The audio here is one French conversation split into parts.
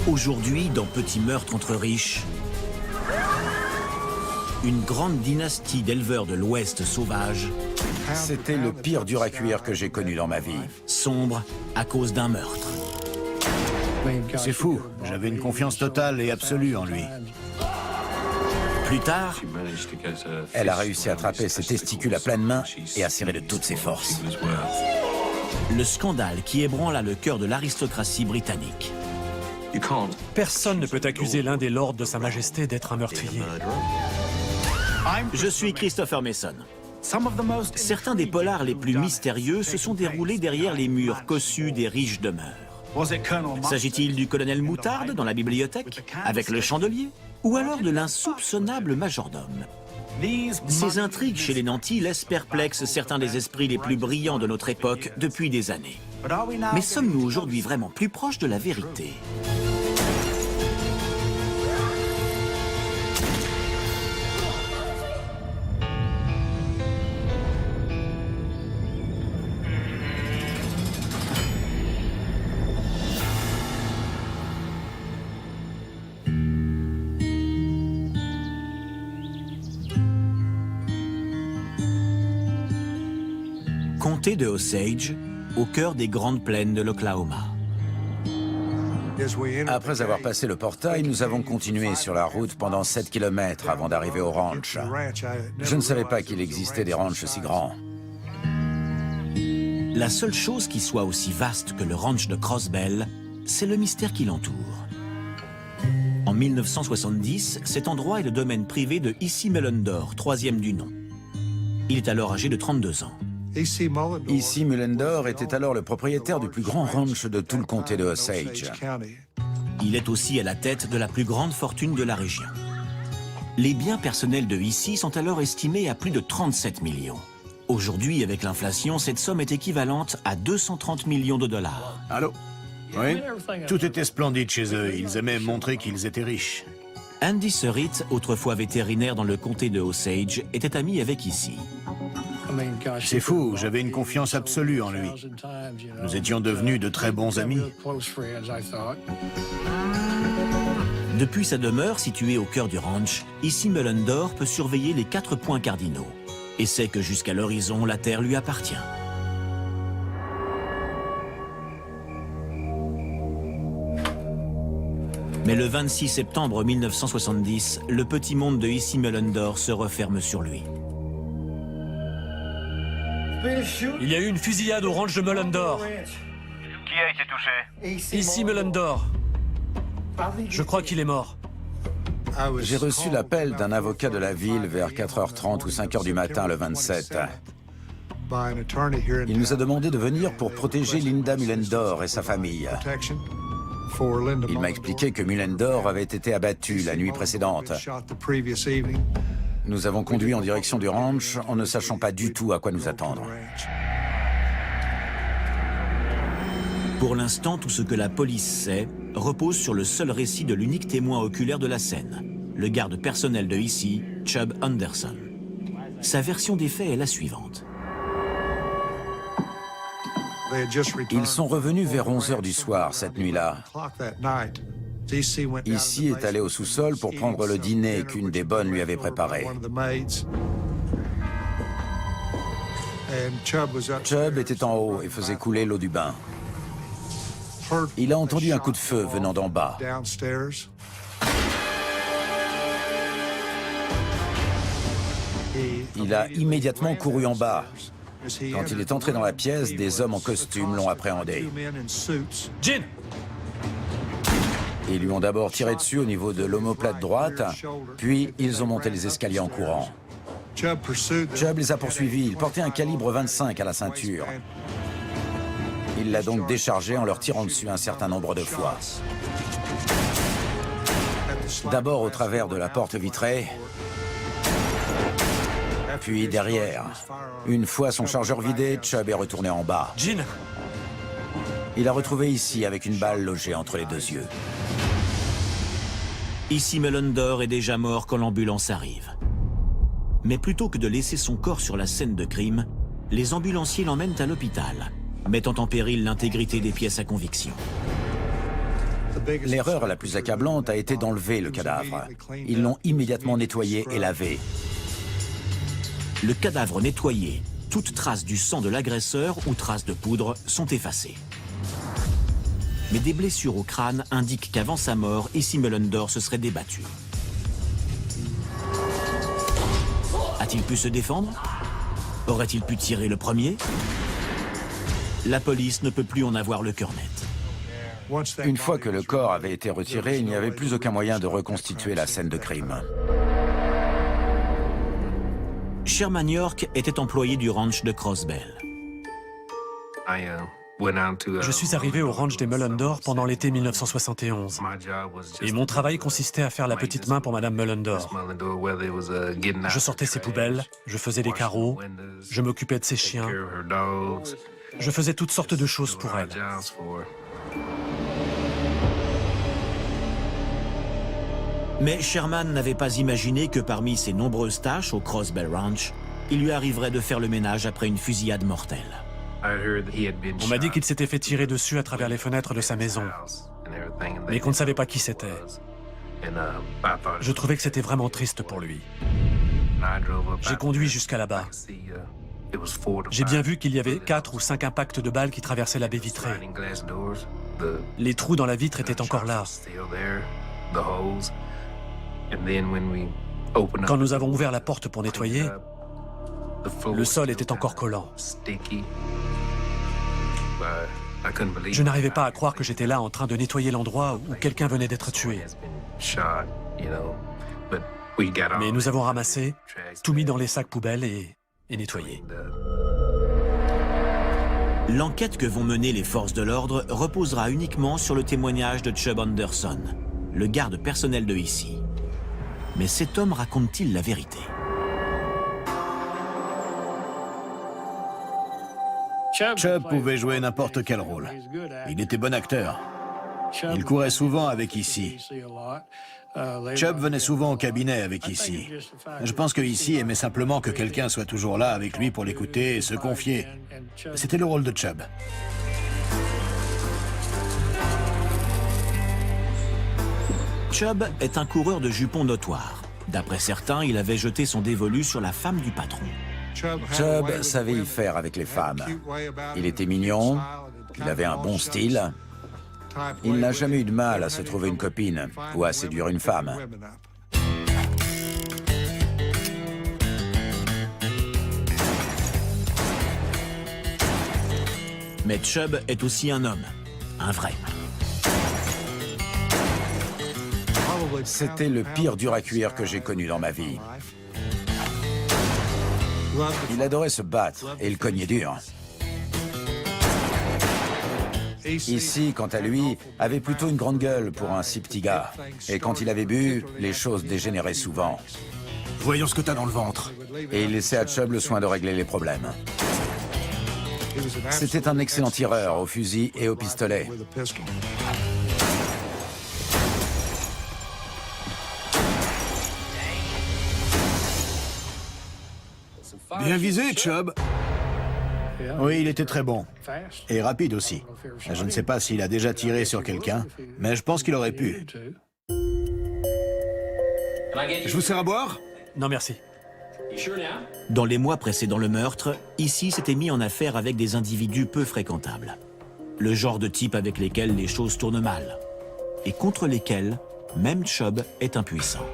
Aujourd'hui, dans Petit meurtre entre riches, une grande dynastie d'éleveurs de l'Ouest sauvage C'était le pire dur à cuire que j'ai connu dans ma vie. sombre à cause d'un meurtre. C'est fou, j'avais une confiance totale et absolue en lui. Plus tard, Elle a réussi à attraper ses testicules à pleine main et à serrer de toutes ses forces. le scandale qui ébranla le cœur de l'aristocratie britannique. Personne ne peut accuser l'un des lords de Sa Majesté d'être un meurtrier. Je suis Christopher Mason. Certains des polars les plus mystérieux se sont déroulés derrière les murs cossus des riches demeures. S'agit-il du colonel Moutarde dans la bibliothèque, avec le chandelier, ou alors de l'insoupçonnable majordome? Ces intrigues chez les nantis laissent perplexes certains des esprits les plus brillants de notre époque depuis des années. Mais sommes-nous aujourd'hui vraiment plus proches de la vérité? Comté de Osage, au cœur des grandes plaines de l'Oklahoma. Après avoir passé le portail, nous avons continué sur la route pendant 7 km avant d'arriver au ranch. Je ne savais pas qu'il existait des ranchs si grands. La seule chose qui soit aussi vaste que le ranch de Crossbell, c'est le mystère qui l'entoure. En 1970, cet endroit est le domaine privé de Issy Mullendore, troisième du nom. Il est alors âgé de 32 ans. Issy Mullendore était alors le propriétaire du plus grand ranch de tout le comté de Osage. Il est aussi à la tête de la plus grande fortune de la région. Les biens personnels de Issy sont alors estimés à plus de 37 millions. Aujourd'hui, avec l'inflation, cette somme est équivalente à 230 millions de dollars. Allô? Oui? Tout était splendide chez eux, ils aimaient montrer qu'ils étaient riches. Andy Surritt, autrefois vétérinaire dans le comté de Osage, était ami avec Issy. C'est fou, j'avais une confiance absolue en lui. Nous étions devenus de très bons amis. Depuis sa demeure située au cœur du ranch, Issy Mullendore peut surveiller les 4 points cardinaux et sait que jusqu'à l'horizon, la terre lui appartient. Mais le 26 septembre 1970, le petit monde de Issy Mullendore se referme sur lui. Il y a eu une fusillade au ranch de Mullendore. Qui a été touché? Ici Mullendore. Je crois qu'il est mort. J'ai reçu l'appel d'un avocat de la ville vers 4h30 ou 5h du matin le 27. Il nous a demandé de venir pour protéger Linda Mullendore et sa famille. Il m'a expliqué que Mullendore avait été abattu la nuit précédente. Nous avons conduit en direction du ranch en ne sachant pas du tout à quoi nous attendre. Pour l'instant, tout ce que la police sait repose sur le seul récit de l'unique témoin oculaire de la scène, le garde personnel de Issy, Chubb Anderson. Sa version des faits est la suivante. Ils sont revenus vers 11h du soir cette nuit-là. Issy est allé au sous-sol pour prendre le dîner qu'une des bonnes lui avait préparé. Chubb était en haut et faisait couler l'eau du bain. Il a entendu un coup de feu venant d'en bas. Il a immédiatement couru en bas. Quand il est entré dans la pièce, des hommes en costume l'ont appréhendé. Gin! Ils lui ont d'abord tiré dessus au niveau de l'omoplate droite, puis ils ont monté les escaliers en courant. Chubb les a poursuivis. Il portait un calibre 25 à la ceinture. Il l'a donc déchargé en leur tirant dessus un certain nombre de fois. D'abord au travers de la porte vitrée, puis derrière. Une fois son chargeur vidé, Chubb est retourné en bas. Gin! Il a retrouvé Issy avec une balle logée entre les 2 yeux. Issy Mullendore est déjà mort quand l'ambulance arrive. Mais plutôt que de laisser son corps sur la scène de crime, les ambulanciers l'emmènent à l'hôpital, mettant en péril l'intégrité des pièces à conviction. L'erreur la plus accablante a été d'enlever le cadavre. Ils l'ont immédiatement nettoyé et lavé. Le cadavre nettoyé, toute trace du sang de l'agresseur ou trace de poudre sont effacées. Mais des blessures au crâne indiquent qu'avant sa mort, Issy Mullender se serait débattu. A-t-il pu se défendre? Aurait-il pu tirer le premier? La police ne peut plus en avoir le cœur net. Une fois que le corps avait été retiré, il n'y avait plus aucun moyen de reconstituer la scène de crime. Sherman York était employé du ranch de Crossbell. Je suis arrivé au ranch des Mullender pendant l'été 1971. Et mon travail consistait à faire la petite main pour Madame Mullender. Je sortais ses poubelles, je faisais les carreaux, je m'occupais de ses chiens. Je faisais toutes sortes de choses pour elle. Mais Sherman n'avait pas imaginé que parmi ses nombreuses tâches au Crossbell Ranch, il lui arriverait de faire le ménage après une fusillade mortelle. On m'a dit qu'il s'était fait tirer dessus à travers les fenêtres de sa maison, mais qu'on ne savait pas qui c'était. Je trouvais que c'était vraiment triste pour lui. J'ai conduit jusqu'à là-bas. J'ai bien vu qu'il y avait 4 ou 5 impacts de balles qui traversaient la baie vitrée. Les trous dans la vitre étaient encore là. Quand nous avons ouvert la porte pour nettoyer, le sol était encore collant. Je n'arrivais pas à croire que j'étais là en train de nettoyer l'endroit où quelqu'un venait d'être tué. Mais nous avons ramassé, tout mis dans les sacs poubelles et nettoyé. L'enquête que vont mener les forces de l'ordre reposera uniquement sur le témoignage de Chubb Anderson, le garde personnel de Issy. Mais cet homme raconte-t-il la vérité? Chubb pouvait jouer n'importe quel rôle. Il était bon acteur. Il courait souvent avec Issy. Chubb venait souvent au cabinet avec Issy. Je pense que Issy aimait simplement que quelqu'un soit toujours là avec lui pour l'écouter et se confier. C'était le rôle de Chubb. Chubb est un coureur de jupons notoire. D'après certains, il avait jeté son dévolu sur la femme du patron. Chubb savait y faire avec les femmes. Il était mignon, il avait un bon style. Il n'a jamais eu de mal à se trouver une copine ou à séduire une femme. Mais Chubb est aussi un homme, un vrai. C'était le pire dur à cuire que j'ai connu dans ma vie. Il adorait se battre et il cognait dur. Issy, quant à lui, avait plutôt une grande gueule pour un si petit gars. Et quand il avait bu, les choses dégénéraient souvent. Voyons ce que t'as dans le ventre. Et il laissait à Chubb le soin de régler les problèmes. C'était un excellent tireur au fusil et au pistolet. Bien visé, Chubb. Oui, il était très bon. Et rapide aussi. Je ne sais pas s'il a déjà tiré sur quelqu'un, mais je pense qu'il aurait pu. Je vous sers à boire? Non, merci. Dans les mois précédant le meurtre, Issy s'était mis en affaire avec des individus peu fréquentables. Le genre de type avec lesquels les choses tournent mal. Et contre lesquels même Chubb est impuissant.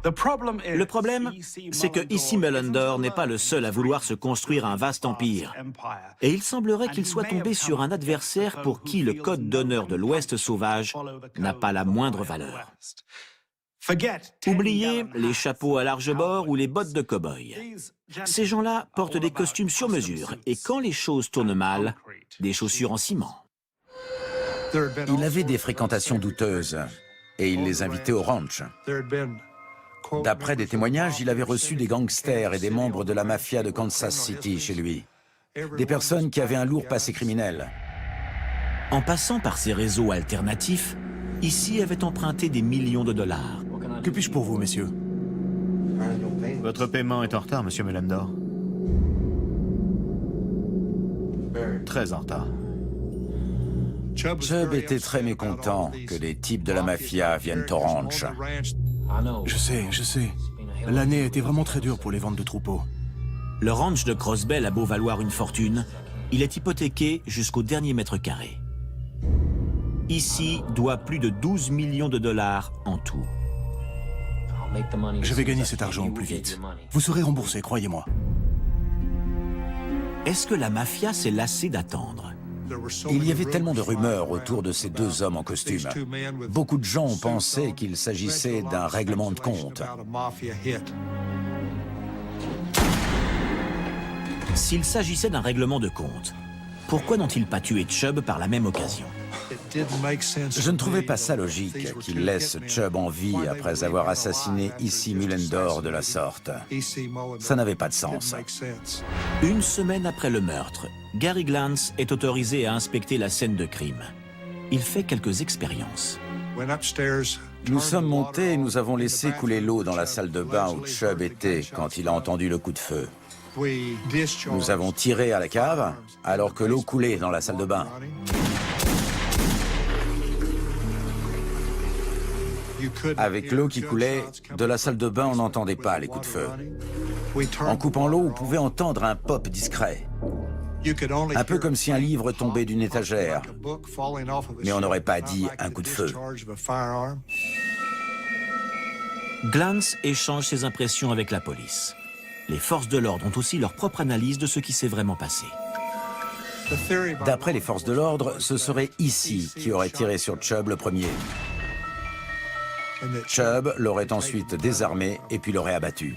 Le problème, c'est que Issy Mullender n'est pas le seul à vouloir se construire un vaste empire. Et il semblerait qu'il soit tombé sur un adversaire pour qui le code d'honneur de l'Ouest sauvage n'a pas la moindre valeur. Oubliez les chapeaux à large bord ou les bottes de cow-boy. Ces gens-là portent des costumes sur mesure et quand les choses tournent mal, des chaussures en ciment. Il avait des fréquentations douteuses et il les invitait au ranch. D'après des témoignages, il avait reçu des gangsters et des membres de la mafia de Kansas City chez lui. Des personnes qui avaient un lourd passé criminel. En passant par ces réseaux alternatifs, Issy avait emprunté des millions de dollars. Que puis-je pour vous, messieurs? Votre paiement est en retard, monsieur Mullender. Très en retard. Chubb était très mécontent que des types de la mafia viennent au ranch. Je sais. L'année a été vraiment très dure pour les ventes de troupeaux. Le ranch de Crossbell a beau valoir une fortune, il est hypothéqué jusqu'au dernier mètre carré. Ici doit plus de 12 millions de dollars en tout. Je vais gagner cet argent au plus vite. Vous serez remboursé, croyez-moi. Est-ce que la mafia s'est lassée d'attendre? Il y avait tellement de rumeurs autour de ces deux hommes en costume. Beaucoup de gens ont pensé qu'il s'agissait d'un règlement de compte. S'il s'agissait d'un règlement de compte, pourquoi n'ont-ils pas tué Chubb par la même occasion? Je ne trouvais pas ça logique qu'il laisse Chubb en vie après avoir assassiné Issy Mullendore de la sorte. Ça n'avait pas de sens. Une semaine après le meurtre, Gary Glantz est autorisé à inspecter la scène de crime. Il fait quelques expériences. Nous sommes montés et nous avons laissé couler l'eau dans la salle de bain où Chubb était quand il a entendu le coup de feu. Nous avons tiré à la cave alors que l'eau coulait dans la salle de bain. Avec l'eau qui coulait, de la salle de bain, on n'entendait pas les coups de feu. En coupant l'eau, on pouvait entendre un pop discret. Un peu comme si un livre tombait d'une étagère. Mais on n'aurait pas dit un coup de feu. Glantz échange ses impressions avec la police. Les forces de l'ordre ont aussi leur propre analyse de ce qui s'est vraiment passé. D'après les forces de l'ordre, ce serait Issy qui aurait tiré sur Chubb le premier. Chubb l'aurait ensuite désarmé et puis l'aurait abattu.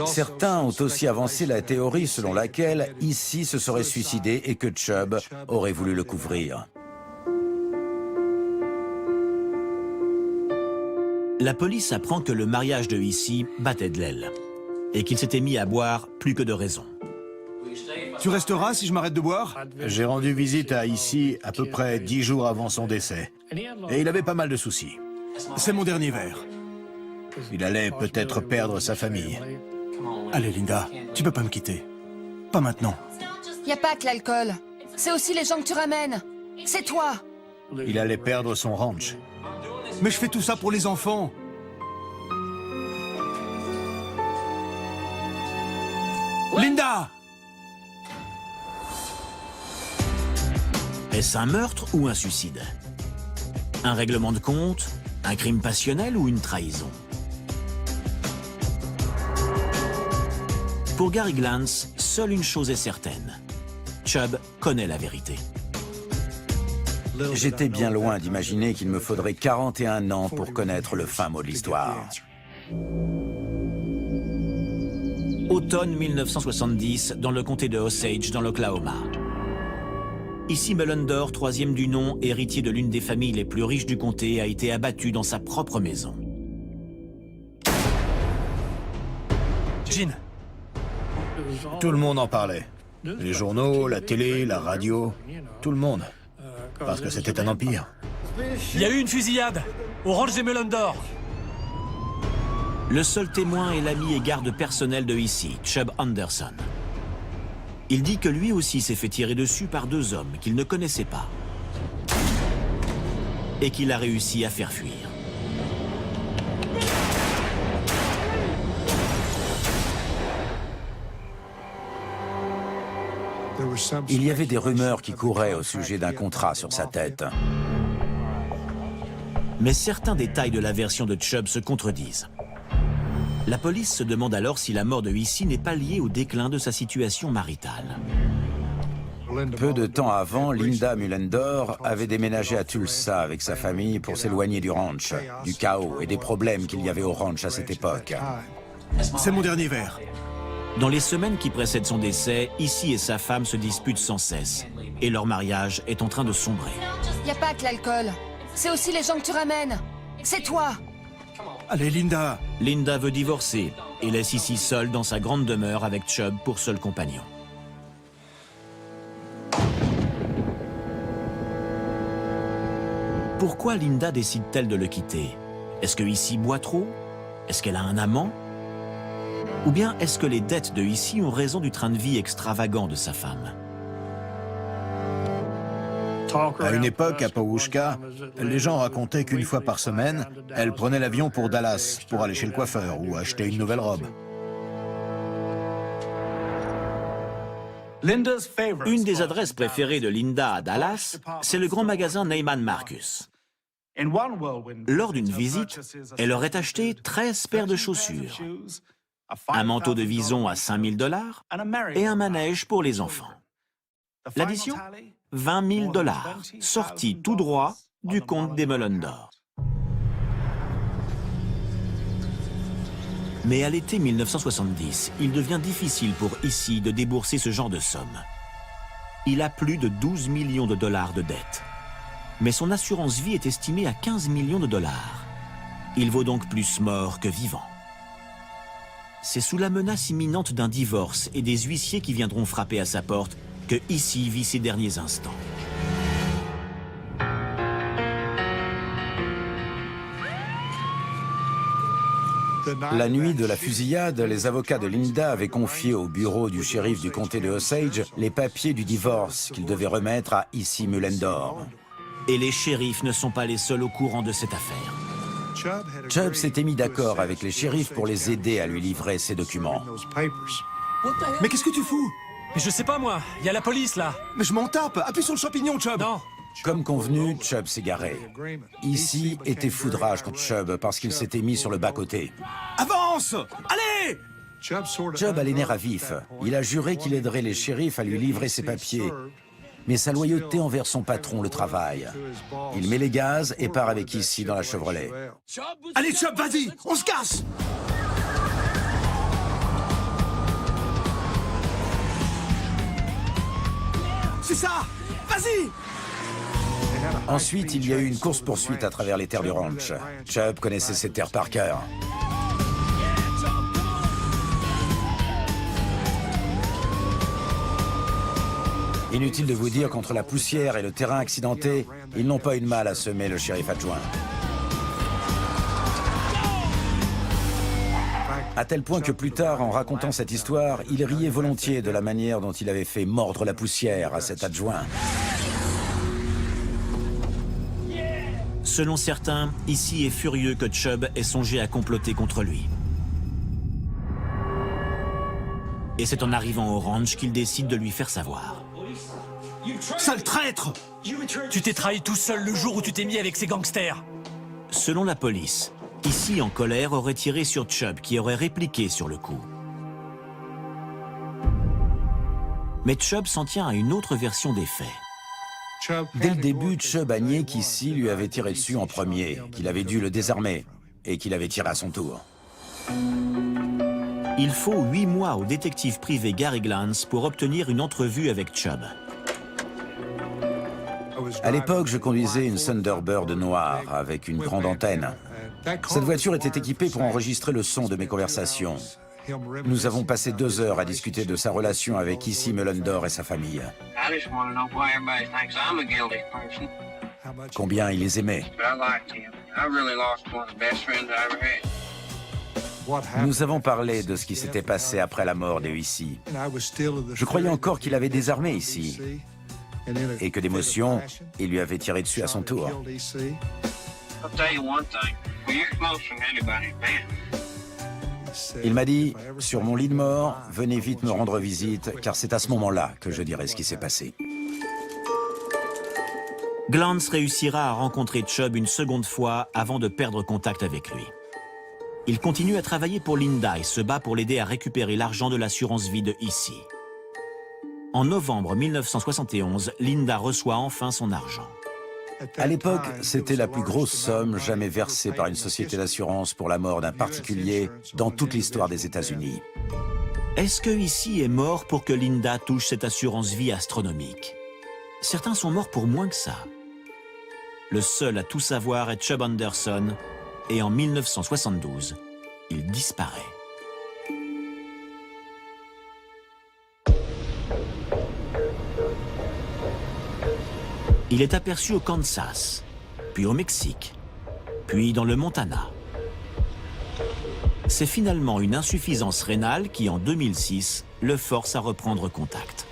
Certains ont aussi avancé la théorie selon laquelle Issy se serait suicidé et que Chubb aurait voulu le couvrir. La police apprend que le mariage de Issy battait de l'aile et qu'il s'était mis à boire plus que de raison. Tu resteras si je m'arrête de boire? J'ai rendu visite à Issy à peu près 10 jours avant son décès. Et il avait pas mal de soucis. C'est mon dernier verre. Il allait peut-être perdre sa famille. Allez, Linda, tu peux pas me quitter. Pas maintenant. Y a pas que l'alcool. C'est aussi les gens que tu ramènes. C'est toi. Il allait perdre son ranch. Mais je fais tout ça pour les enfants. Linda! Est-ce un meurtre ou un suicide? Un règlement de compte? Un crime passionnel ou une trahison? Pour Gary Glantz, seule une chose est certaine. Chubb connaît la vérité. J'étais bien loin d'imaginer qu'il me faudrait 41 ans pour connaître le fin mot de l'histoire. Automne 1970, dans le comté de Osage, dans l'Oklahoma. Issy Mullendore, troisième du nom, héritier de l'une des familles les plus riches du comté, a été abattu dans sa propre maison. Jean, Tout le monde en parlait. Les journaux, la télé, la radio, tout le monde. Parce que c'était un empire. il y a eu une fusillade au ranch des Mullendore. Le seul témoin est l'ami et garde personnel de Issy, Chubb Anderson. Il dit que lui aussi s'est fait tirer dessus par deux hommes qu'il ne connaissait pas et qu'il a réussi à faire fuir. Il y avait des rumeurs qui couraient au sujet d'un contrat sur sa tête. Mais certains détails de la version de Chubb se contredisent. La police se demande alors si la mort de Issy n'est pas liée au déclin de sa situation maritale. Peu de temps avant, Linda Mullendore avait déménagé à Tulsa avec sa famille pour s'éloigner du ranch, du chaos et des problèmes qu'il y avait au ranch à cette époque. C'est mon dernier verre. Dans les semaines qui précèdent son décès, Issy et sa femme se disputent sans cesse et leur mariage est en train de sombrer. Y a pas que l'alcool. C'est aussi les gens que tu ramènes. C'est toi. Allez, Linda. Linda veut divorcer et laisse Issy seule dans sa grande demeure avec Chubb pour seul compagnon. Pourquoi Linda décide-t-elle de le quitter? Est-ce que Issy boit trop? Est-ce qu'elle a un amant? Ou bien est-ce que les dettes de ici ont raison du train de vie extravagant de sa femme? À une époque, à Pawhuska, les gens racontaient qu'une fois par semaine, elle prenait l'avion pour Dallas, pour aller chez le coiffeur ou acheter une nouvelle robe. Une des adresses préférées de Linda à Dallas, c'est le grand magasin Neiman Marcus. Lors d'une visite, elle aurait acheté 13 paires de chaussures, un manteau de vison à 5 000 $ et un manège pour les enfants. L'addition, 20 000 $, sortis tout droit du compte des Melons d'Or. Mais à l'été 1970, il devient difficile pour Issy de débourser ce genre de somme. Il a plus de 12 millions de dollars de dettes. Mais son assurance vie est estimée à 15 millions de dollars. Il vaut donc plus mort que vivant. C'est sous la menace imminente d'un divorce et des huissiers qui viendront frapper à sa porte que Issy vit ses derniers instants. La nuit de la fusillade, les avocats de Linda avaient confié au bureau du shérif du comté de Osage les papiers du divorce qu'ils devaient remettre à Issy Mullendorf. Et les shérifs ne sont pas les seuls au courant de cette affaire. Chubb s'était mis d'accord avec les shérifs pour les aider à lui livrer ces documents. Mais qu'est-ce que tu fous? Mais je sais pas moi, il y a la police là. Mais je m'en tape. Appuie sur le champignon, Chubb. Non. Comme convenu, Chubb s'est garé. Issy était foudrage contre Chubb parce qu'il s'était mis sur le bas-côté. Avance! Allez! Chubb a les nerfs à vif. Il a juré qu'il aiderait les shérifs à lui livrer ses papiers. Mais sa loyauté envers son patron le travaille. Il met les gaz et part avec Issy dans la Chevrolet. Allez, Chubb, vas-y! On se casse! C'est ça! Vas-y! Ensuite, il y a eu une course-poursuite à travers les terres du ranch. Chubb connaissait ces terres par cœur. Inutile de vous dire qu'entre la poussière et le terrain accidenté, ils n'ont pas eu de mal à semer le shérif adjoint. À tel point que plus tard, en racontant cette histoire, il riait volontiers de la manière dont il avait fait mordre la poussière à cet adjoint. Selon certains, Issy est furieux que Chubb ait songé à comploter contre lui. Et c'est en arrivant au ranch qu'il décide de lui faire savoir. Sale traître! Tu t'es trahi tout seul le jour où tu t'es mis avec ces gangsters. Selon la police, Issy en colère aurait tiré sur Chubb qui aurait répliqué sur le coup. Mais Chubb s'en tient à une autre version des faits. Dès le début, Chubb a nié qu'Issy lui avait tiré dessus en premier, qu'il avait dû le désarmer et qu'il avait tiré à son tour. Il faut 8 mois au détective privé Gary Glantz pour obtenir une entrevue avec Chubb. À l'époque, je conduisais une Thunderbird noire avec une grande antenne. Cette voiture était équipée pour enregistrer le son de mes conversations. Nous avons passé 2 heures à discuter de sa relation avec Issy Mullendorf et sa famille. Combien il les aimait. Nous avons parlé de ce qui s'était passé après la mort de Issy. Je croyais encore qu'il avait désarmé Issy et que d'émotion, il lui avait tiré dessus à son tour. Il m'a dit, sur mon lit de mort, venez vite me rendre visite, car c'est à ce moment-là que je dirai ce qui s'est passé. Glantz réussira à rencontrer Chubb une seconde fois avant de perdre contact avec lui. Il continue à travailler pour Linda et se bat pour l'aider à récupérer l'argent de l'assurance vie de Issy. En novembre 1971, Linda reçoit enfin son argent. À l'époque, c'était la plus grosse somme jamais versée par une société d'assurance pour la mort d'un particulier dans toute l'histoire des États-Unis. Est-ce que Issy est mort pour que Linda touche cette assurance vie astronomique? Certains sont morts pour moins que ça. Le seul à tout savoir est Chubb Anderson, et en 1972, il disparaît. Il est aperçu au Kansas, puis au Mexique, puis dans le Montana. C'est finalement une insuffisance rénale qui, en 2006, le force à reprendre contact.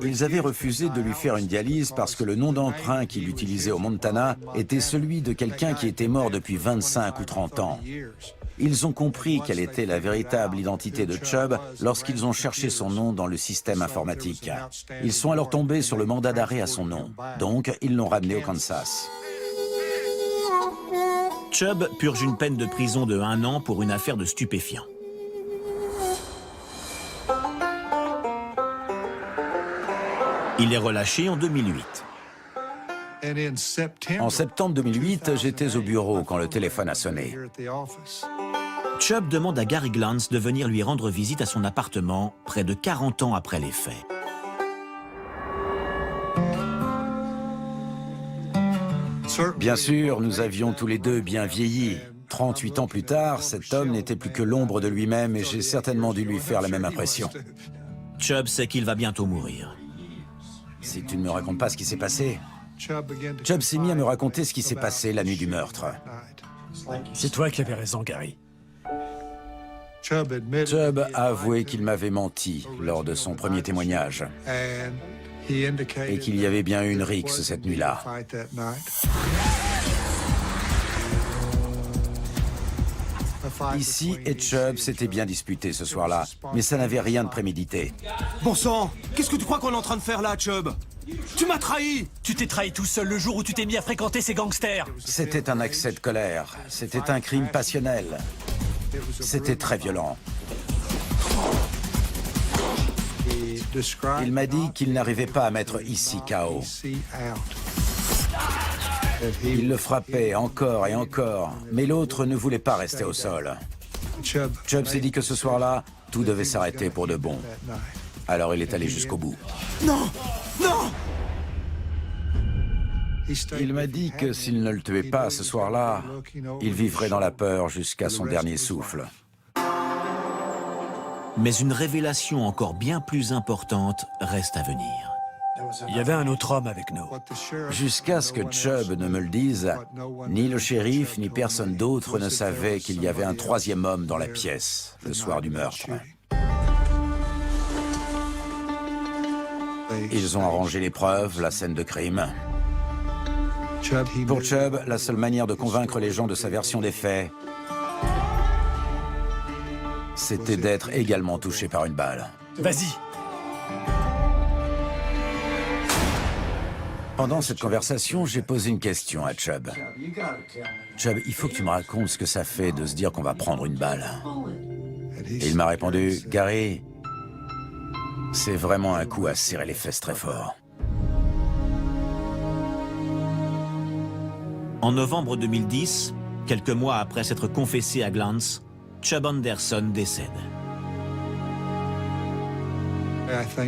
Ils avaient refusé de lui faire une dialyse parce que le nom d'emprunt qu'il utilisait au Montana était celui de quelqu'un qui était mort depuis 25 ou 30 ans. Ils ont compris quelle était la véritable identité de Chubb lorsqu'ils ont cherché son nom dans le système informatique. Ils sont alors tombés sur le mandat d'arrêt à son nom. Donc, ils l'ont ramené au Kansas. Chubb purge une peine de prison de 1 an pour une affaire de stupéfiants. Il est relâché en 2008. En septembre 2008, j'étais au bureau quand le téléphone a sonné. Chubb demande à Gary Glantz de venir lui rendre visite à son appartement près de 40 ans après les faits. Bien sûr, nous avions tous les deux bien vieilli. 38 ans plus tard, cet homme n'était plus que l'ombre de lui-même et j'ai certainement dû lui faire la même impression. Chubb sait qu'il va bientôt mourir. Si tu ne me racontes pas ce qui s'est passé... Chubb s'est mis à me raconter ce qui s'est passé la nuit du meurtre. C'est toi qui avais raison, Gary. Chubb a avoué qu'il m'avait menti lors de son premier témoignage et qu'il y avait bien eu une rixe cette nuit-là. Ici et Chubb s'étaient bien disputés ce soir-là, mais ça n'avait rien de prémédité. Bon sang, qu'est-ce que tu crois qu'on est en train de faire là, Chubb? Tu m'as trahi! Tu t'es trahi tout seul le jour où tu t'es mis à fréquenter ces gangsters. C'était un accès de colère. C'était un crime passionnel. C'était très violent. Il m'a dit qu'il n'arrivait pas à mettre ici KO. Il le frappait encore et encore, mais l'autre ne voulait pas rester au sol. Chubb s'est dit que ce soir-là, tout devait s'arrêter pour de bon. Alors il est allé jusqu'au bout. Non! Non! Il m'a dit que s'il ne le tuait pas ce soir-là, il vivrait dans la peur jusqu'à son dernier souffle. Mais une révélation encore bien plus importante reste à venir. Il y avait un autre homme avec nous. Jusqu'à ce que Chubb ne me le dise, ni le shérif ni personne d'autre ne savait qu'il y avait un troisième homme dans la pièce le soir du meurtre. Ils ont arrangé les preuves, la scène de crime. Pour Chubb, la seule manière de convaincre les gens de sa version des faits, c'était d'être également touché par une balle. Vas-y. Pendant cette conversation, j'ai posé une question à Chubb. Chubb, il faut que tu me racontes ce que ça fait de se dire qu'on va prendre une balle. Et il m'a répondu, Gary, c'est vraiment un coup à serrer les fesses très fort. En novembre 2010, quelques mois après s'être confessé à Glantz, Chubb Anderson décède.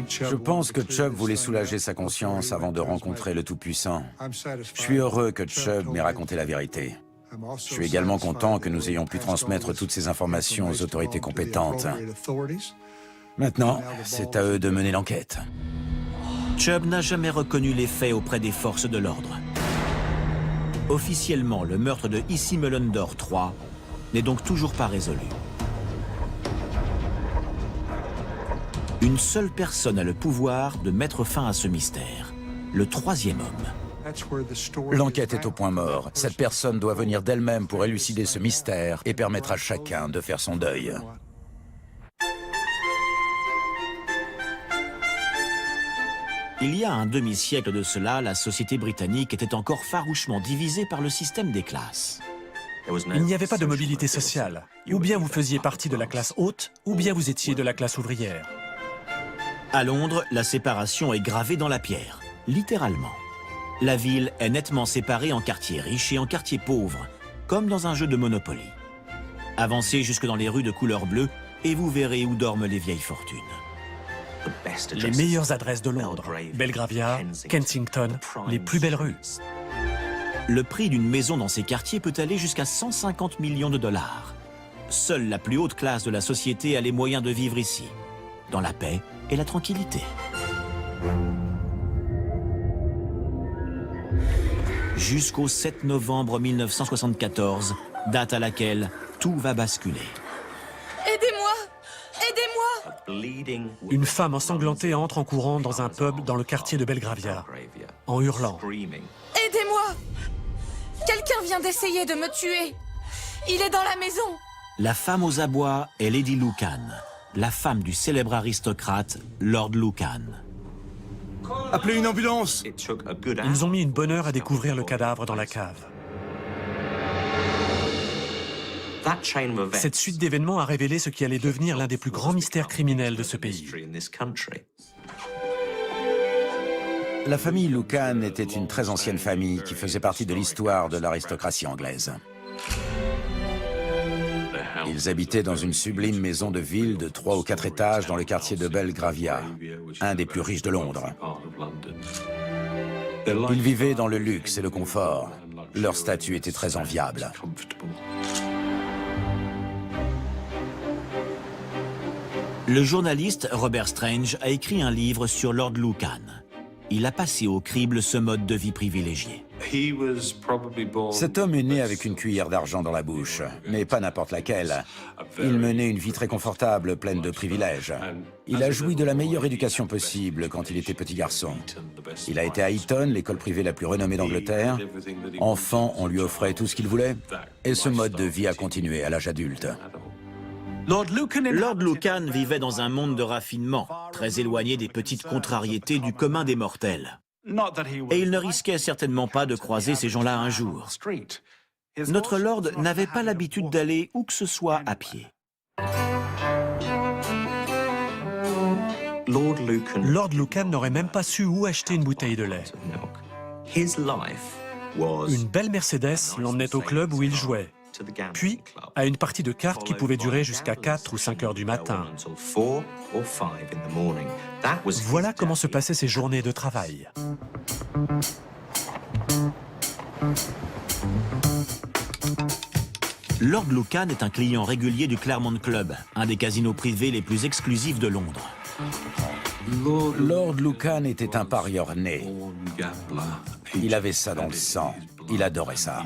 Je pense que Chubb voulait soulager sa conscience avant de rencontrer le Tout-Puissant. Je suis heureux que Chubb m'ait raconté la vérité. Je suis également content que nous ayons pu transmettre toutes ces informations aux autorités compétentes. Maintenant, c'est à eux de mener l'enquête. Chubb n'a jamais reconnu les faits auprès des forces de l'ordre. Officiellement, le meurtre de Issy Mullendore III n'est donc toujours pas résolu. Une seule personne a le pouvoir de mettre fin à ce mystère, le troisième homme. L'enquête est au point mort. Cette personne doit venir d'elle-même pour élucider ce mystère et permettre à chacun de faire son deuil. Il y a un demi-siècle de cela, la société britannique était encore farouchement divisée par le système des classes. Il n'y avait pas de mobilité sociale. Ou bien vous faisiez partie de la classe haute, ou bien vous étiez de la classe ouvrière. À Londres, la séparation est gravée dans la pierre, littéralement. La ville est nettement séparée en quartiers riches et en quartiers pauvres, comme dans un jeu de Monopoly. Avancez jusque dans les rues de couleur bleue et vous verrez où dorment les vieilles fortunes. Les meilleures adresses de Londres, Belgravia, Kensington, les plus belles rues. Le prix d'une maison dans ces quartiers peut aller jusqu'à 150 millions de dollars. Seule la plus haute classe de la société a les moyens de vivre ici, dans la paix et la tranquillité. Jusqu'au 7 novembre 1974, date à laquelle tout va basculer. Aidez-moi! Aidez-moi! Une femme ensanglantée entre en courant dans un pub dans le quartier de Belgravia, en hurlant. Aidez-moi! Quelqu'un vient d'essayer de me tuer! Il est dans la maison! La femme aux abois est Lady Lucan, la femme du célèbre aristocrate Lord Lucan. Appelez une ambulance! Ils ont mis une bonne heure à découvrir le cadavre dans la cave. Cette suite d'événements a révélé ce qui allait devenir l'un des plus grands mystères criminels de ce pays. La famille Lucan était une très ancienne famille qui faisait partie de l'histoire de l'aristocratie anglaise. Ils habitaient dans une sublime maison de ville de 3 ou 4 étages dans le quartier de Belgravia, un des plus riches de Londres. Ils vivaient dans le luxe et le confort. Leur statut était très enviable. Le journaliste Robert Strange a écrit un livre sur Lord Lucan. Il a passé au crible ce mode de vie privilégié. Cet homme est né avec une cuillère d'argent dans la bouche, mais pas n'importe laquelle. Il menait une vie très confortable, pleine de privilèges. Il a joui de la meilleure éducation possible quand il était petit garçon. Il a été à Eton, l'école privée la plus renommée d'Angleterre. Enfant, on lui offrait tout ce qu'il voulait, et ce mode de vie a continué à l'âge adulte. Lord Lucan vivait dans un monde de raffinement, très éloigné des petites contrariétés du commun des mortels. Et il ne risquait certainement pas de croiser ces gens-là un jour. Notre Lord n'avait pas l'habitude d'aller où que ce soit à pied. Lord Lucan n'aurait même pas su où acheter une bouteille de lait. Une belle Mercedes l'emmenait au club où il jouait, puis à une partie de cartes qui pouvait durer jusqu'à 4 ou 5 heures du matin. Voilà comment se passaient ses journées de travail. Lord Lucan est un client régulier du Claremont Club, un des casinos privés les plus exclusifs de Londres. Lord Lucan était un parieur né. Il avait ça dans le sang. Il adorait ça.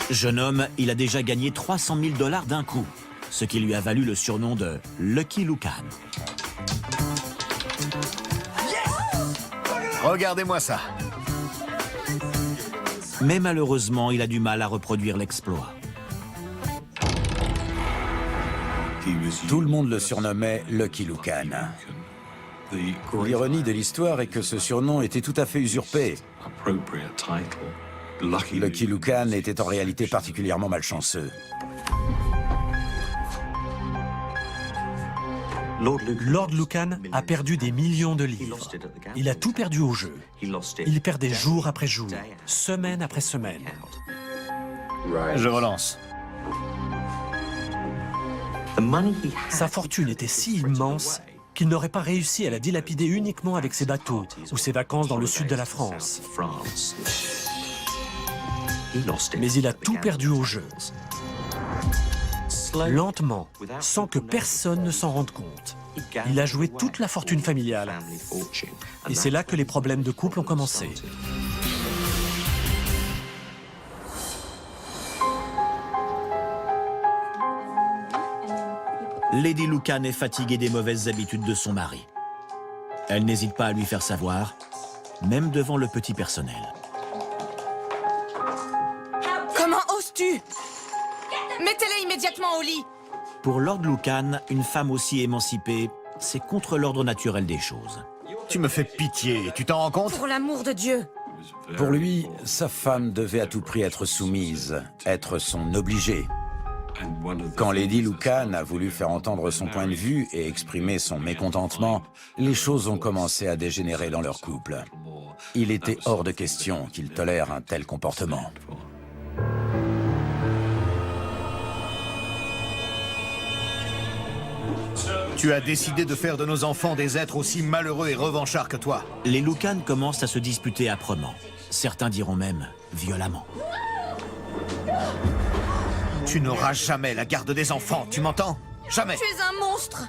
Jeune homme, il a déjà gagné 300 000 $ d'un coup, ce qui lui a valu le surnom de Lucky Lucan. Regardez-moi ça. Mais malheureusement, il a du mal à reproduire l'exploit. Tout le monde le surnommait Lucky Lucan. L'ironie de l'histoire est que ce surnom était tout à fait usurpé. Lucky Lucan était en réalité particulièrement malchanceux. Lord Lucan a perdu des millions de livres. Il a tout perdu au jeu. Il perdait jour après jour, semaine après semaine. Je relance. Sa fortune était si immense qu'il n'aurait pas réussi à la dilapider uniquement avec ses bateaux ou ses vacances dans le sud de la France. Mais il a tout perdu au jeu. Lentement, sans que personne ne s'en rende compte. Il a joué toute la fortune familiale. Et c'est là que les problèmes de couple ont commencé. Lady Lucan est fatiguée des mauvaises habitudes de son mari. Elle n'hésite pas à lui faire savoir, même devant le petit personnel. Comment oses-tu? Mettez-les immédiatement au lit! Pour Lord Lucan, une femme aussi émancipée, c'est contre l'ordre naturel des choses. Tu me fais pitié, tu t'en rends compte? Pour l'amour de Dieu! Pour lui, sa femme devait à tout prix être soumise, être son obligée. Quand Lady Lucan a voulu faire entendre son point de vue et exprimer son mécontentement, les choses ont commencé à dégénérer dans leur couple. Il était hors de question qu'il tolère un tel comportement. Tu as décidé de faire de nos enfants des êtres aussi malheureux et revanchards que toi. Les Lucan commencent à se disputer âprement. Certains diront même violemment. Tu n'auras jamais la garde des enfants, tu m'entends? Jamais! Tu es un monstre!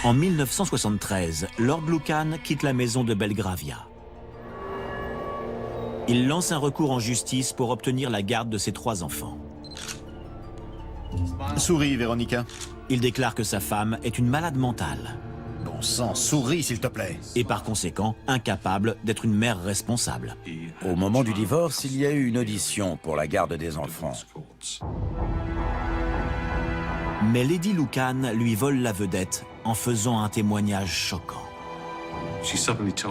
En 1973, Lord Lucan quitte la maison de Belgravia. Il lance un recours en justice pour obtenir la garde de ses 3 enfants. Souris, Véronica. Il déclare que sa femme est une malade mentale Bon sang, souris, s'il te plaît. et par conséquent incapable d'être une mère responsable. Au moment du divorce, il y a eu une audition pour la garde des enfants. Mais Lady Lucan lui vole la vedette en faisant un témoignage choquant.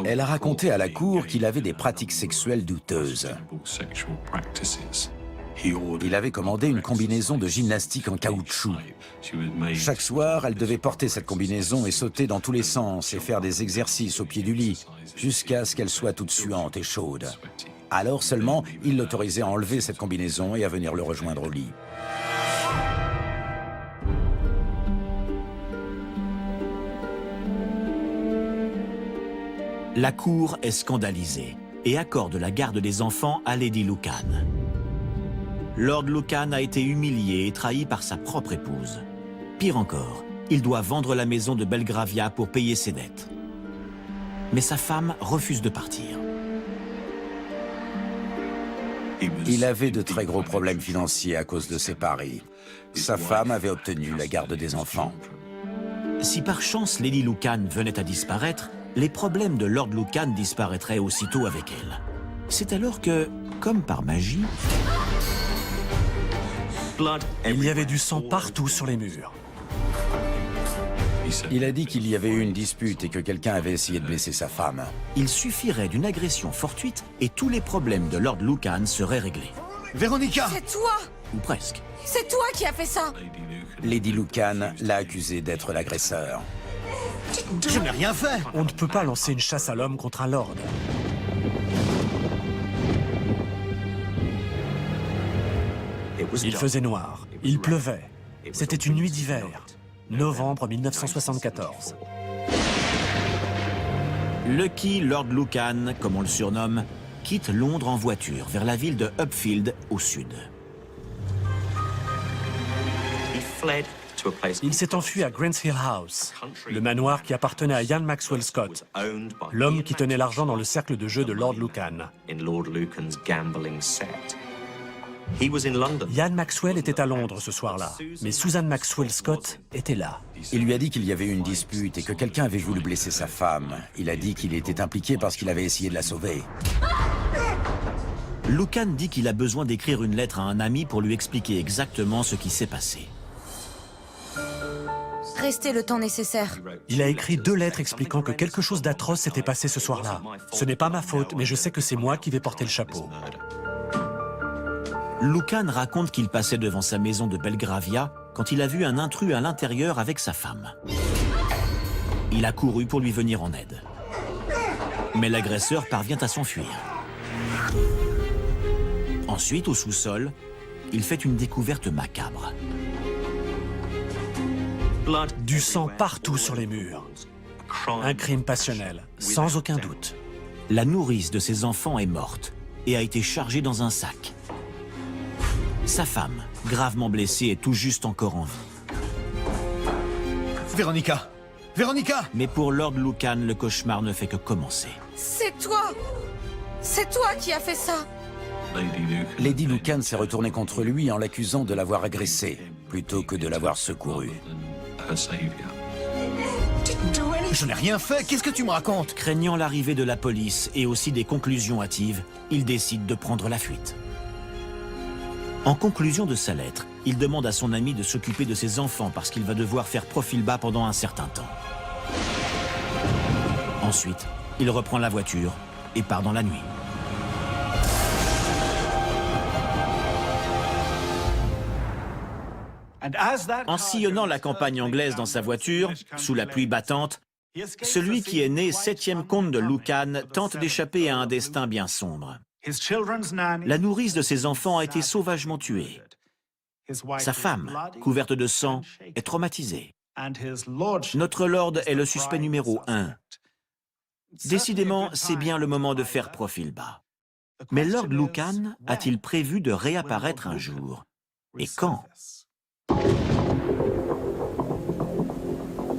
Elle a raconté à la cour qu'il avait des pratiques sexuelles douteuses. Il avait commandé une combinaison de gymnastique en caoutchouc. Chaque soir, elle devait porter cette combinaison et sauter dans tous les sens et faire des exercices au pied du lit, jusqu'à ce qu'elle soit toute suante et chaude. Alors seulement, il l'autorisait à enlever cette combinaison et à venir le rejoindre au lit. La cour est scandalisée et accorde la garde des enfants à Lady Lucan. Lord Lucan a été humilié et trahi par sa propre épouse. Pire encore, il doit vendre la maison de Belgravia pour payer ses dettes. Mais sa femme refuse de partir. Il avait de très gros problèmes financiers à cause de ses paris. Sa femme avait obtenu la garde des enfants. Si par chance Lady Lucan venait à disparaître, les problèmes de Lord Lucan disparaîtraient aussitôt avec elle. C'est alors que, comme par magie, Il y avait du sang partout sur les murs. Il a dit qu'il y avait eu une dispute et que quelqu'un avait essayé de blesser sa femme. il suffirait d'une agression fortuite et tous les problèmes de Lord Lucan seraient réglés. Véronica! C'est toi! Ou presque. C'est toi qui as fait ça! Lady Lucan l'a accusé d'être l'agresseur. Je n'ai rien fait! On ne peut pas lancer une chasse à l'homme contre un lord. Il faisait noir, il pleuvait. C'était une nuit d'hiver, novembre 1974. Lucky Lord Lucan, comme on le surnomme, quitte Londres en voiture vers la ville de Upfield au sud. Il s'est enfui à Grants Hill House, le manoir qui appartenait à Ian Maxwell Scott, l'homme qui tenait l'argent dans le cercle de jeu de Lord Lucan. Ian Maxwell était à Londres ce soir-là, mais Susan Maxwell Scott était là. Il lui a dit qu'il y avait eu une dispute et que quelqu'un avait voulu blesser sa femme. Il a dit qu'il était impliqué parce qu'il avait essayé de la sauver. Lucan dit qu'il a besoin d'écrire une lettre à un ami pour lui expliquer exactement ce qui s'est passé. Restez le temps nécessaire. Il a écrit 2 lettres expliquant que quelque chose d'atroce s'était passé ce soir-là. Ce n'est pas ma faute, mais je sais que c'est moi qui vais porter le chapeau. Lucan raconte qu'il passait devant sa maison de Belgravia quand il a vu un intrus à l'intérieur avec sa femme. Il a couru pour lui venir en aide. Mais l'agresseur parvient à s'enfuir. Ensuite, au sous-sol, il fait une découverte macabre. Du sang partout sur les murs. Un crime passionnel, sans aucun doute. La nourrice de ses enfants est morte et a été chargée dans un sac. Sa femme, gravement blessée, est tout juste encore en vie. Véronica! Véronica! Mais pour Lord Lucan, le cauchemar ne fait que commencer. C'est toi! C'est toi qui as fait ça! Lady Lucan s'est retournée contre lui en l'accusant de l'avoir agressé, plutôt que de l'avoir secouru. Je n'ai rien fait, qu'est-ce que tu me racontes? Craignant l'arrivée de la police et aussi des conclusions hâtives, il décide de prendre la fuite. En conclusion de sa lettre, il demande à son ami de s'occuper de ses enfants parce qu'il va devoir faire profil bas pendant un certain temps. Ensuite, il reprend la voiture et part dans la nuit. En sillonnant la campagne anglaise dans sa voiture, sous la pluie battante, celui qui est né 7e comte de Lucan tente d'échapper à un destin bien sombre. La nourrice de ses enfants a été sauvagement tuée. Sa femme, couverte de sang, est traumatisée. Notre Lord est le suspect numéro 1. Décidément, c'est bien le moment de faire profil bas. Mais Lord Lucan a-t-il prévu de réapparaître un jour? Et quand?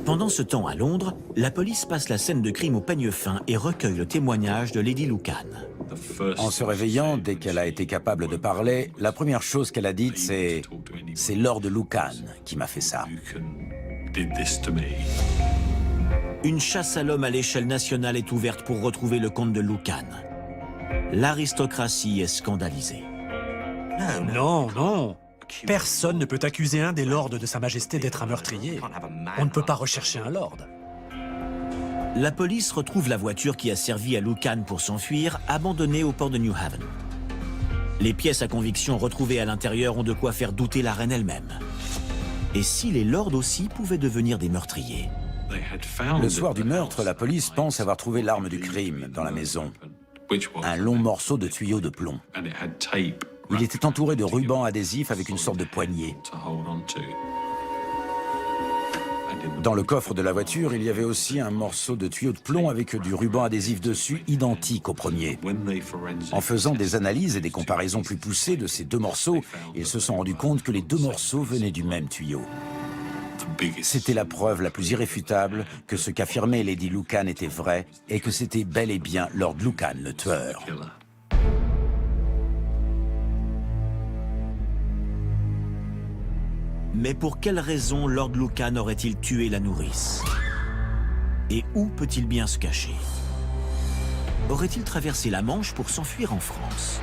Pendant ce temps à Londres, la police passe la scène de crime au peigne fin et recueille le témoignage de Lady Lucan. En se réveillant, dès qu'elle a été capable de parler, la première chose qu'elle a dite, c'est « C'est Lord Lucan qui m'a fait ça ». Une chasse à l'homme à l'échelle nationale est ouverte pour retrouver le comte de Lucan. L'aristocratie est scandalisée. Non, non. Personne ne peut accuser un des lords de Sa Majesté d'être un meurtrier. On ne peut pas rechercher un lord. La police retrouve la voiture qui a servi à Lucan pour s'enfuir, abandonnée au port de New Haven. Les pièces à conviction retrouvées à l'intérieur ont de quoi faire douter la reine elle-même. Et si les lords aussi pouvaient devenir des meurtriers? Le soir du meurtre, la police pense avoir trouvé l'arme du crime dans la maison. Un long morceau de tuyau de plomb. Il était entouré de rubans adhésifs avec une sorte de poignée. Dans le coffre de la voiture, il y avait aussi un morceau de tuyau de plomb avec du ruban adhésif dessus, identique au premier. En faisant des analyses et des comparaisons plus poussées de ces deux morceaux, ils se sont rendus compte que les deux morceaux venaient du même tuyau. C'était la preuve la plus irréfutable que ce qu'affirmait Lady Lucan était vrai et que c'était bel et bien Lord Lucan le tueur. Mais pour quelle raison Lord Lucan aurait-il tué la nourrice? Et où peut-il bien se cacher? Aurait-il traversé la Manche pour s'enfuir en France?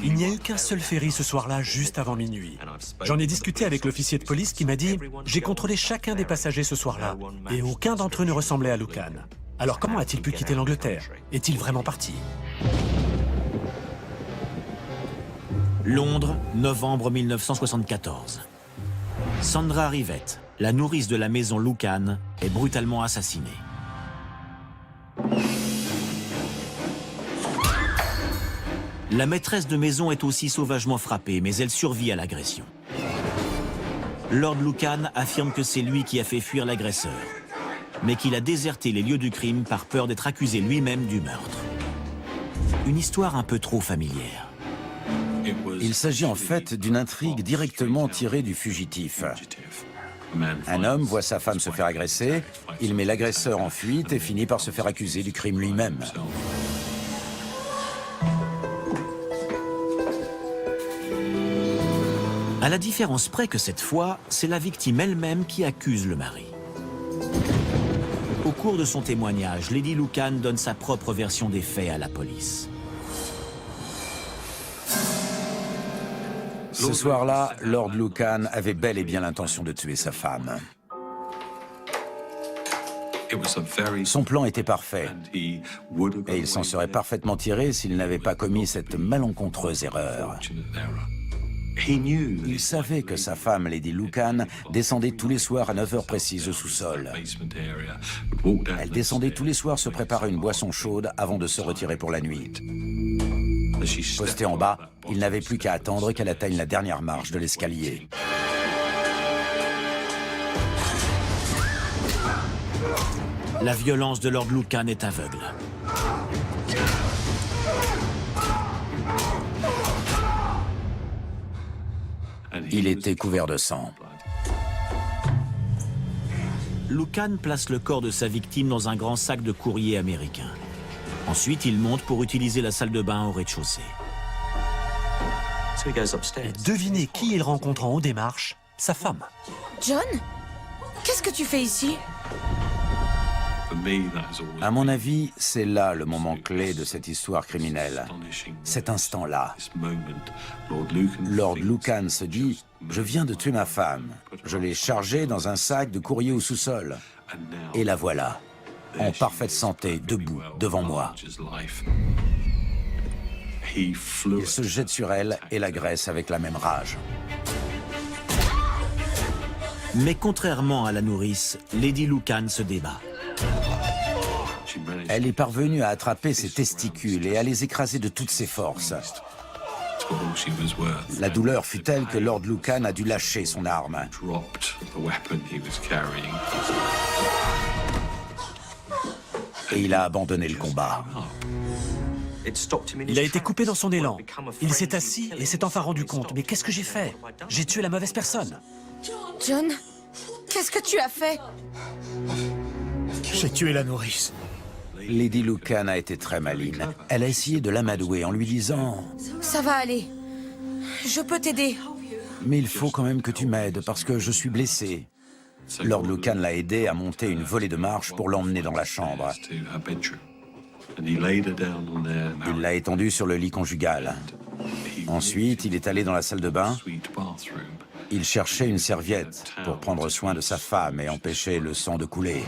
Il n'y a eu qu'un seul ferry ce soir-là, juste avant minuit. J'en ai discuté avec l'officier de police qui m'a dit « J'ai contrôlé chacun des passagers ce soir-là, et aucun d'entre eux ne ressemblait à Lucan. Alors comment a-t-il pu quitter l'Angleterre? Est-il vraiment parti ?» Londres, novembre 1974. Sandra Rivette, la nourrice de la maison Lucan, est brutalement assassinée. La maîtresse de maison est aussi sauvagement frappée, mais elle survit à l'agression. Lord Lucan affirme que c'est lui qui a fait fuir l'agresseur, mais qu'il a déserté les lieux du crime par peur d'être accusé lui-même du meurtre. Une histoire un peu trop familière. Il s'agit en fait d'une intrigue directement tirée du fugitif. Un homme voit sa femme se faire agresser, il met l'agresseur en fuite et finit par se faire accuser du crime lui-même. À la différence près que cette fois, c'est la victime elle-même qui accuse le mari. Au cours de son témoignage, Lady Lucan donne sa propre version des faits à la police. Ce soir-là, Lord Lucan avait bel et bien l'intention de tuer sa femme. Son plan était parfait, et il s'en serait parfaitement tiré s'il n'avait pas commis cette malencontreuse erreur. Il savait que sa femme, Lady Lucan, descendait tous les soirs à 9h précises au sous-sol. Elle descendait tous les soirs se préparer une boisson chaude avant de se retirer pour la nuit. Posté en bas, il n'avait plus qu'à attendre qu'elle atteigne la dernière marche de l'escalier. La violence de Lord Lucan est aveugle. Il était couvert de sang. Lucan place le corps de sa victime dans un grand sac de courrier américain. Ensuite, il monte pour utiliser la salle de bain au rez-de-chaussée. Et devinez qui il rencontre en haut des marches? Sa femme. John? Qu'est-ce que tu fais ici? À mon avis, c'est là le moment clé de cette histoire criminelle. Cet instant-là. Lord Lucan se dit « Je viens de tuer ma femme. Je l'ai chargée dans un sac de courrier au sous-sol. Et la voilà, en parfaite santé, debout, devant moi. » Il se jette sur elle et l'agresse avec la même rage. Mais contrairement à la nourrice, Lady Lucan se débat. Elle est parvenue à attraper ses testicules et à les écraser de toutes ses forces. La douleur fut telle que Lord Lucan a dû lâcher son arme. Et il a abandonné le combat. Il a été coupé dans son élan. Il s'est assis et s'est enfin rendu compte. Mais qu'est-ce que j'ai fait? J'ai tué la mauvaise personne. John, qu'est-ce que tu as fait? J'ai tué la nourrice. Lady Lucan a été très maligne. Elle a essayé de l'amadouer en lui disant « Ça va aller. Je peux t'aider. » « Mais il faut quand même que tu m'aides parce que je suis blessé. » Lord Lucan l'a aidé à monter une volée de marche pour l'emmener dans la chambre. Il l'a étendue sur le lit conjugal. Ensuite, il est allé dans la salle de bain. Il cherchait une serviette pour prendre soin de sa femme et empêcher le sang de couler.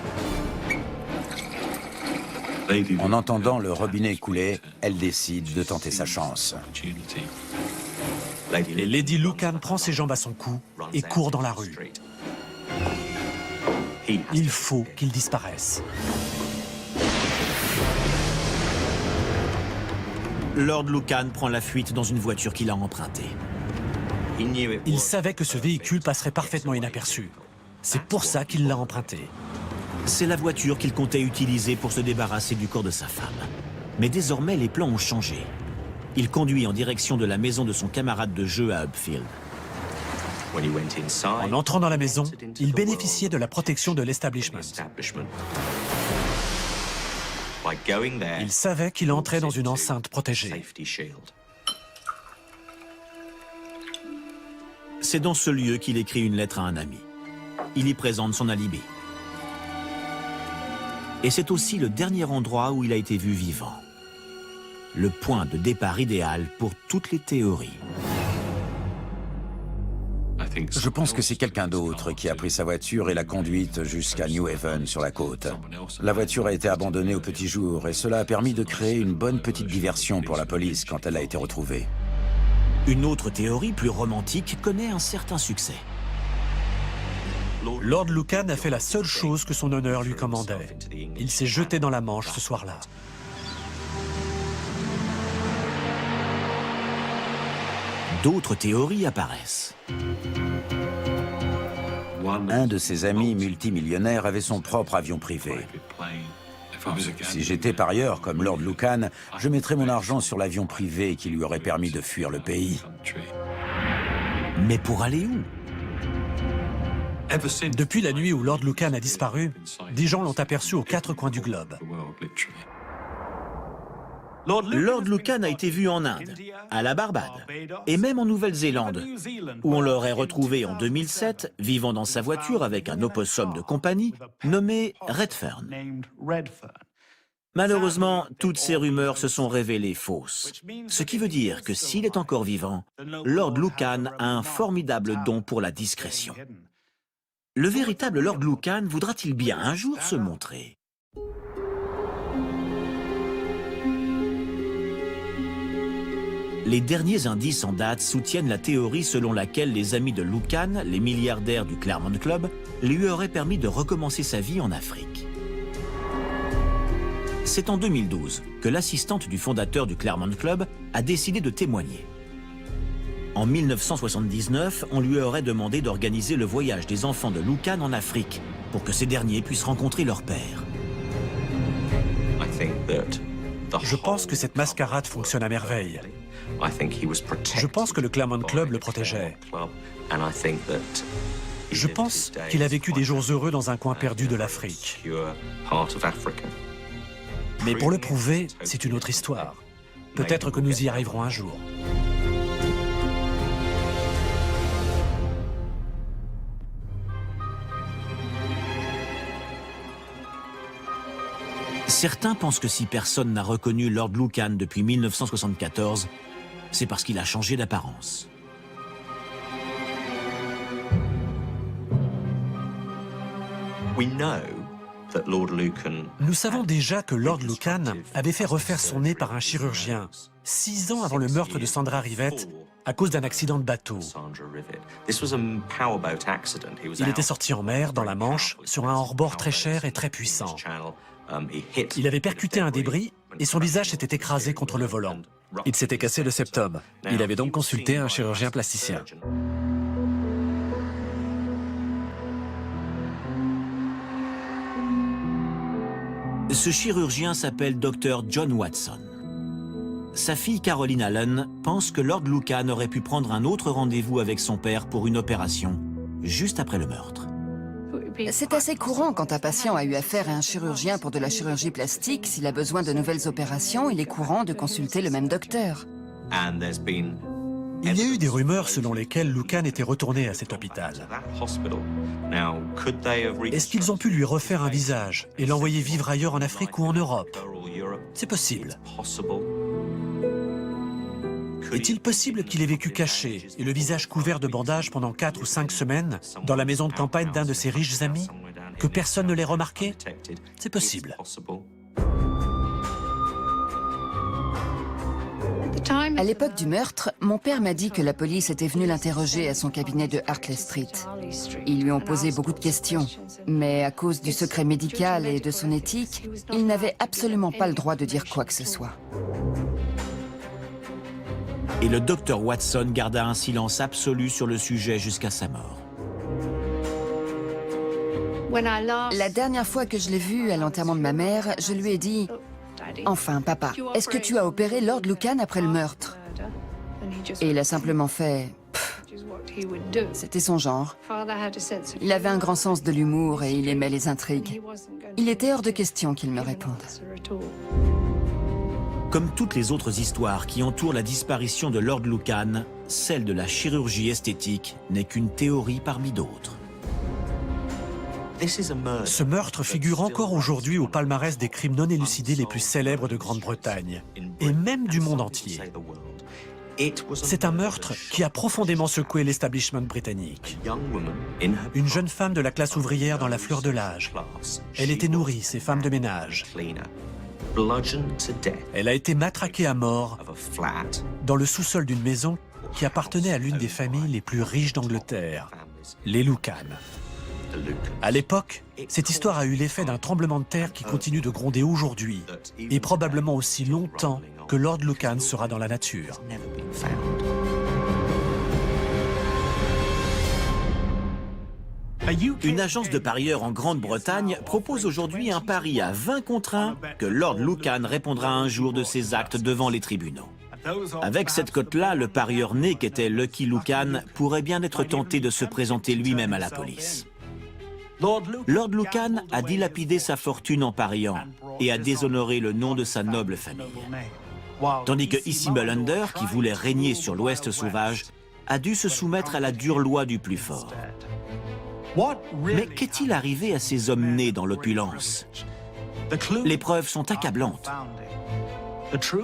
En entendant le robinet couler, elle décide de tenter sa chance. Et Lady Lucan prend ses jambes à son cou et court dans la rue. Il faut qu'il disparaisse. Lord Lucan prend la fuite dans une voiture qu'il a empruntée. Il savait que ce véhicule passerait parfaitement inaperçu. C'est pour ça qu'il l'a emprunté. C'est la voiture qu'il comptait utiliser pour se débarrasser du corps de sa femme. Mais désormais, les plans ont changé. Il conduit en direction de la maison de son camarade de jeu à Upfield. En entrant dans la maison, il bénéficiait de la protection de l'establishment. Il savait qu'il entrait dans une enceinte protégée. C'est dans ce lieu qu'il écrit une lettre à un ami. Il y présente son alibi. Et c'est aussi le dernier endroit où il a été vu vivant. Le point de départ idéal pour toutes les théories. Je pense que c'est quelqu'un d'autre qui a pris sa voiture et l'a conduite jusqu'à New Haven, sur la côte. La voiture a été abandonnée au petit jour et cela a permis de créer une bonne petite diversion pour la police quand elle a été retrouvée. Une autre théorie, plus romantique, connaît un certain succès. Lord Lucan a fait la seule chose que son honneur lui commandait. Il s'est jeté dans la Manche ce soir-là. D'autres théories apparaissent. Un de ses amis multimillionnaires avait son propre avion privé. Si j'étais parieur comme Lord Lucan, je mettrais mon argent sur l'avion privé qui lui aurait permis de fuir le pays. Mais pour aller où? Depuis la nuit où Lord Lucan a disparu, des gens l'ont aperçu aux quatre coins du globe. Lord Lucan a été vu en Inde, à la Barbade, et même en Nouvelle-Zélande, où on l'aurait retrouvé en 2007, vivant dans sa voiture avec un opossum de compagnie nommé Redfern. Malheureusement, toutes ces rumeurs se sont révélées fausses, ce qui veut dire que s'il est encore vivant, Lord Lucan a un formidable don pour la discrétion. Le véritable Lord Lucan voudra-t-il bien un jour se montrer? Les derniers indices en date soutiennent la théorie selon laquelle les amis de Lucan, les milliardaires du Claremont Club, lui auraient permis de recommencer sa vie en Afrique. C'est en 2012 que l'assistante du fondateur du Claremont Club a décidé de témoigner. En 1979, on lui aurait demandé d'organiser le voyage des enfants de Lucan en Afrique pour que ces derniers puissent rencontrer leur père. Je pense que cette mascarade fonctionne à merveille. Je pense que le Claremont Club le protégeait. Je pense qu'il a vécu des jours heureux dans un coin perdu de l'Afrique. Mais pour le prouver, c'est une autre histoire. Peut-être que nous y arriverons un jour. Certains pensent que si personne n'a reconnu Lord Lucan depuis 1974, c'est parce qu'il a changé d'apparence. Nous savons déjà que Lord Lucan avait fait refaire son nez par un chirurgien 6 ans avant le meurtre de Sandra Rivett à cause d'un accident de bateau. Il était sorti en mer, dans la Manche, sur un hors-bord très cher et très puissant. Il avait percuté un débris et son visage s'était écrasé contre le volant. Il s'était cassé le septum. Il avait donc consulté un chirurgien plasticien. Ce chirurgien s'appelle Dr. John Watson. Sa fille Caroline Allen pense que Lord Lucan aurait pu prendre un autre rendez-vous avec son père pour une opération, juste après le meurtre. C'est assez courant quand un patient a eu affaire à un chirurgien pour de la chirurgie plastique. S'il a besoin de nouvelles opérations, il est courant de consulter le même docteur. Il y a eu des rumeurs selon lesquelles Lucan était retourné à cet hôpital. Est-ce qu'ils ont pu lui refaire un visage et l'envoyer vivre ailleurs en Afrique ou en Europe? C'est possible. Est-il possible qu'il ait vécu caché et le visage couvert de bandages pendant 4 ou 5 semaines dans la maison de campagne d'un de ses riches amis, que personne ne l'ait remarqué? C'est possible. À l'époque du meurtre, mon père m'a dit que la police était venue l'interroger à son cabinet de Hartley Street. Ils lui ont posé beaucoup de questions, mais à cause du secret médical et de son éthique, il n'avait absolument pas le droit de dire quoi que ce soit. Et le docteur Watson garda un silence absolu sur le sujet jusqu'à sa mort. La dernière fois que je l'ai vu à l'enterrement de ma mère, je lui ai dit « Enfin, papa, est-ce que tu as opéré Lord Lucan après le meurtre ?» Et il a simplement fait « C'était son genre. Il avait un grand sens de l'humour et il aimait les intrigues. Il était hors de question qu'il me réponde. » Comme toutes les autres histoires qui entourent la disparition de Lord Lucan, celle de la chirurgie esthétique n'est qu'une théorie parmi d'autres. Ce meurtre figure encore aujourd'hui au palmarès des crimes non élucidés les plus célèbres de Grande-Bretagne, et même du monde entier. C'est un meurtre qui a profondément secoué l'establishment britannique. Une jeune femme de la classe ouvrière dans la fleur de l'âge. Elle était nourrice et femme de ménage. Elle a été matraquée à mort dans le sous-sol d'une maison qui appartenait à l'une des familles les plus riches d'Angleterre, les Lucan. À l'époque, cette histoire a eu l'effet d'un tremblement de terre qui continue de gronder aujourd'hui, et probablement aussi longtemps que Lord Lucan sera dans la nature. Une agence de parieurs en Grande-Bretagne propose aujourd'hui un pari à 20 contre 1 que Lord Lucan répondra un jour de ses actes devant les tribunaux. Avec cette cote-là, le parieur né qu'était Lucky Lucan pourrait bien être tenté de se présenter lui-même à la police. Lord Lucan a dilapidé sa fortune en pariant et a déshonoré le nom de sa noble famille. Tandis que Issimulander, qui voulait régner sur l'Ouest sauvage, a dû se soumettre à la dure loi du plus fort. Mais qu'est-il arrivé à ces hommes nés dans l'opulence? Les preuves sont accablantes.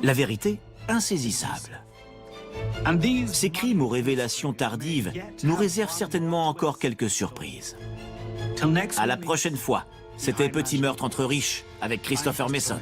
La vérité, insaisissable. Ces crimes aux révélations tardives nous réservent certainement encore quelques surprises. À la prochaine fois, c'était Petit meurtre entre riches avec Christopher Mason.